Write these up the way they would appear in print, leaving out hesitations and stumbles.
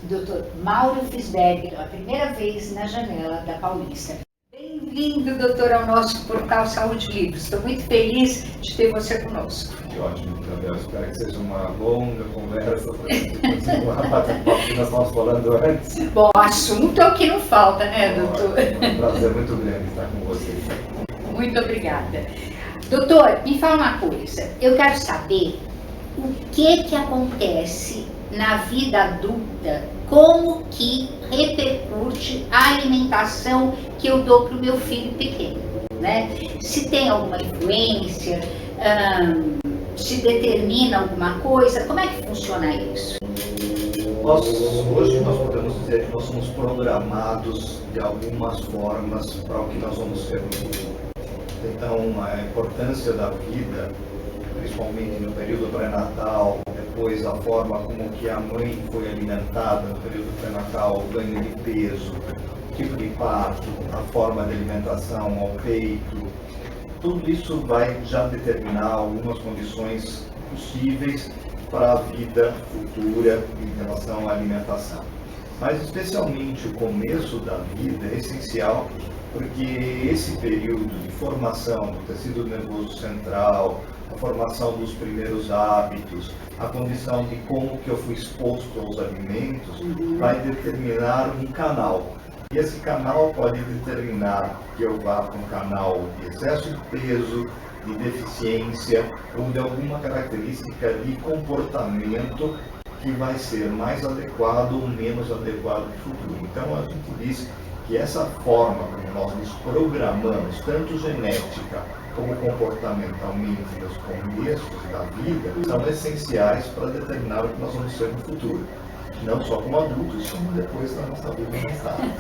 Dr. Mauro Fisberg, a primeira vez na janela da Paulista. Bem-vindo, doutor, ao nosso portal Saúde Livre. Estou muito feliz de ter você conosco. Que ótimo, Isabel. Espero que seja uma longa conversa para a gente continuar batendo papo que nós estávamos falando antes. Bom, assunto é o que não falta, né, doutor? É um prazer muito grande estar com vocês. Muito obrigada. Doutor, me fala uma coisa. Eu quero saber o que acontece na vida adulta, como que repercute a alimentação que eu dou para o meu filho pequeno, né? Se tem alguma influência, se determina alguma coisa, como é que funciona isso? Hoje nós podemos dizer que nós somos programados de algumas formas para o que nós vamos ser no futuro. Então, a importância da vida, principalmente no período pré-natal, depois a forma como que a mãe foi alimentada no período pré-natal, o ganho de peso, o tipo de parto, a forma de alimentação ao peito, tudo isso vai já determinar algumas condições possíveis para a vida futura em relação à alimentação. Mas especialmente o começo da vida é essencial, porque esse período de formação do tecido nervoso central, a formação dos primeiros hábitos, a condição de como que eu fui exposto aos alimentos, vai determinar um canal. E esse canal pode determinar que eu vá para um canal de excesso de peso, de deficiência ou de alguma característica de comportamento que vai ser mais adequado ou menos adequado no futuro. Então a gente diz que essa forma como nós nos programamos, tanto genética como comportamentalmente nos começos da vida, são essenciais para determinar o que nós vamos ser no futuro. Não só como adultos, como depois da nossa vida mais tarde.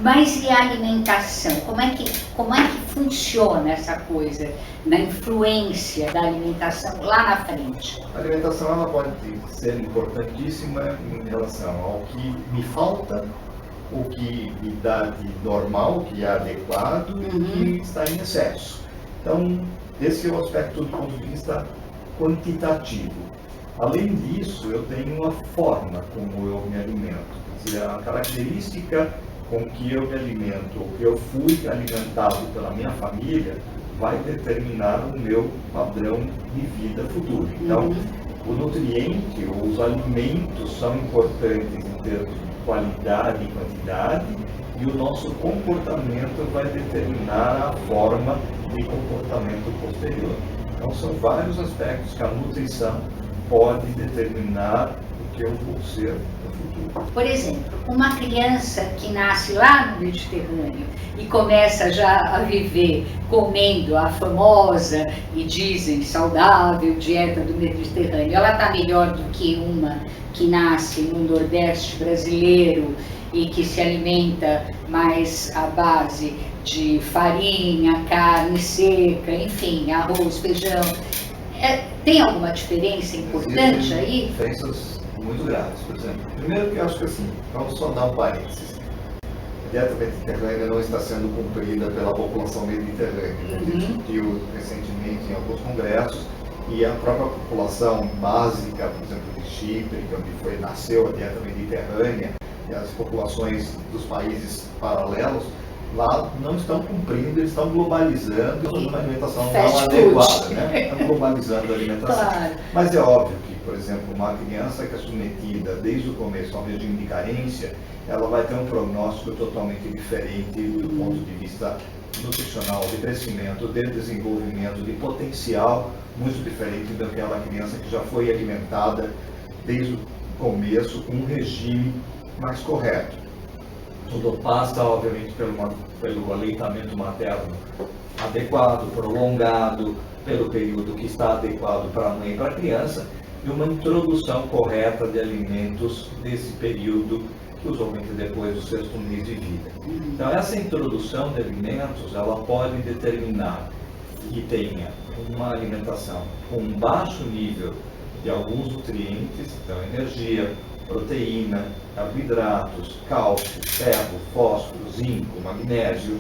Mas e a alimentação? Como é que funciona essa coisa na influência da alimentação lá na frente? A alimentação ela pode ser importantíssima em relação ao que me falta, o que me dá de normal, o que é adequado e o que está em excesso. Então, esse é o aspecto do ponto de vista quantitativo. Além disso, eu tenho uma forma como eu me alimento, quer dizer, a característica com que eu me alimento, ou que eu fui alimentado pela minha família, vai determinar o meu padrão de vida futuro. Então, o nutriente ou os alimentos são importantes em termos de qualidade e quantidade, e o nosso comportamento vai determinar a forma de comportamento posterior. Então, são vários aspectos que a nutrição pode determinar o que eu vou ser no futuro. Por exemplo, uma criança que nasce lá no Mediterrâneo e começa já a viver comendo a famosa e dizem saudável dieta do Mediterrâneo, ela está melhor do que uma que nasce no Nordeste brasileiro e que se alimenta mais à base de farinha, carne seca, enfim, arroz, feijão. Tem alguma diferença importante aí? Diferenças muito graves, por exemplo. Primeiro que eu acho que assim, vamos só dar um parênteses. A dieta mediterrânea não está sendo cumprida pela população mediterrânea. A gente discutiu recentemente em alguns congressos e a própria população básica, por exemplo, de Chipre, onde nasceu a dieta mediterrânea, e as populações dos países paralelos, lá não estão cumprindo, eles estão globalizando uma alimentação não adequada, né? Estão globalizando a alimentação. Claro. Mas é óbvio que, por exemplo, uma criança que é submetida desde o começo ao regime de carência, ela vai ter um prognóstico totalmente diferente do ponto de vista nutricional, de crescimento, de desenvolvimento, de potencial, muito diferente daquela criança que já foi alimentada desde o começo com um regime mais correto. Tudo passa, obviamente, pelo aleitamento materno adequado, prolongado, pelo período que está adequado para a mãe e para a criança, e uma introdução correta de alimentos nesse período, que usualmente depois do sexto mês de vida. Então, essa introdução de alimentos, ela pode determinar que tenha uma alimentação com um baixo nível de alguns nutrientes, então energia, proteína, carboidratos, cálcio, ferro, fósforo, zinco, magnésio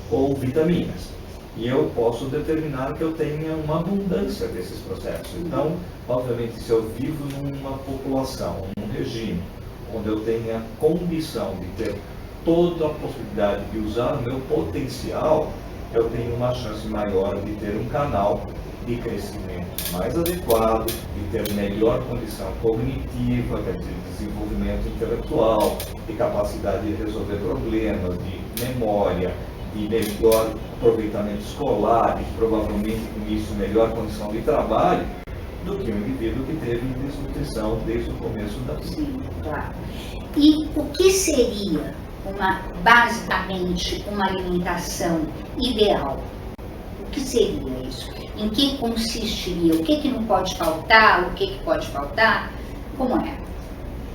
ou vitaminas. E eu posso determinar que eu tenha uma abundância desses processos. Então, obviamente, se eu vivo numa população, num regime, onde eu tenha condição de ter toda a possibilidade de usar o meu potencial, eu tenho uma chance maior de ter um canal de crescimento mais adequado, de ter melhor condição cognitiva, quer dizer, desenvolvimento intelectual, de capacidade de resolver problemas, de memória, de melhor aproveitamento escolar, e provavelmente com isso melhor condição de trabalho, do que um indivíduo que teve desnutrição desde o começo da vida. Sim, claro. E o que seria basicamente uma alimentação ideal? O que seria isso? Em que consistiria? O que não pode faltar? O que pode faltar? Como é?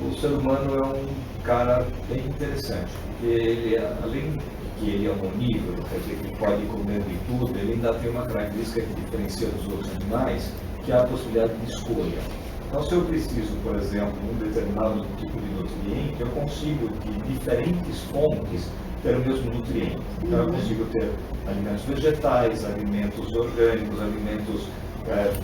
O ser humano é um cara bem interessante, porque ele, além de que ele é onívoro, quer dizer, que pode comer de tudo, ele ainda tem uma característica que diferencia dos outros animais, que é a possibilidade de escolha. Então, se eu preciso, por exemplo, de um determinado tipo de nutriente, eu consigo, de diferentes fontes, ter o mesmo nutriente. Então, eu consigo ter alimentos vegetais, alimentos orgânicos, alimentos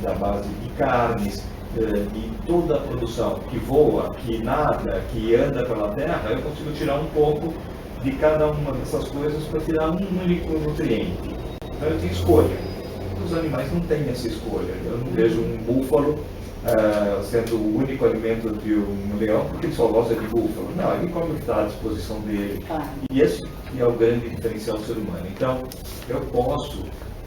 da base de carnes, e toda a produção que voa, que nada, que anda pela terra, eu consigo tirar um pouco de cada uma dessas coisas para tirar um único nutriente. Então, eu tenho escolha. Os animais não têm essa escolha. Eu não vejo um búfalo sendo o único alimento de um leão porque ele só gosta de búfalo. Não, ele come o que está à disposição dele. E esse é o grande diferencial do ser humano. Então, eu posso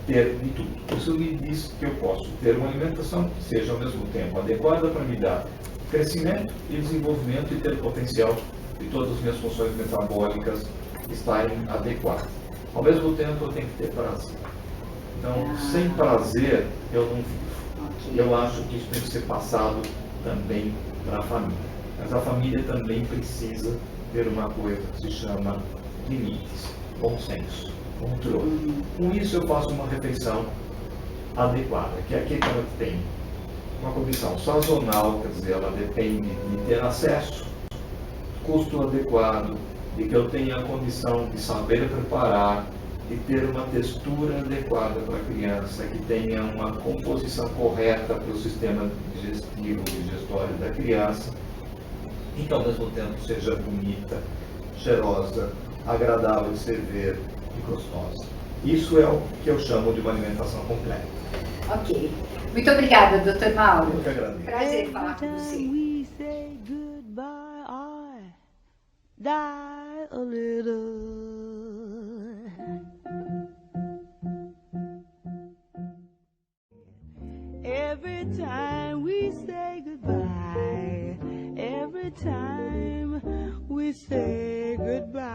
ter de tudo. Isso me diz que eu posso ter uma alimentação que seja ao mesmo tempo adequada para me dar crescimento e desenvolvimento e ter potencial de todas as minhas funções metabólicas estarem adequadas. Ao mesmo tempo, eu tenho que ter prazer. Então, sem prazer, eu não vivo. Eu acho que isso tem que ser passado também para a família. Mas a família também precisa ter uma coisa que se chama limites, bom senso, controle. Com isso, eu faço uma refeição adequada, que é aquilo que ela tem. Uma condição sazonal, quer dizer, ela depende de ter acesso, custo adequado, de que eu tenha a condição de saber preparar, de ter uma textura adequada para a criança, que tenha uma composição correta para o sistema digestivo e digestório da criança, e que ao mesmo tempo seja bonita, cheirosa, agradável de se ver e gostosa. Isso é o que eu chamo de uma alimentação completa. Ok. Muito obrigada, Dr. Mauro. Eu que agradeço. Prazer falar com você. We say goodbye, I die a little. Every time we say goodbye, every time we say goodbye.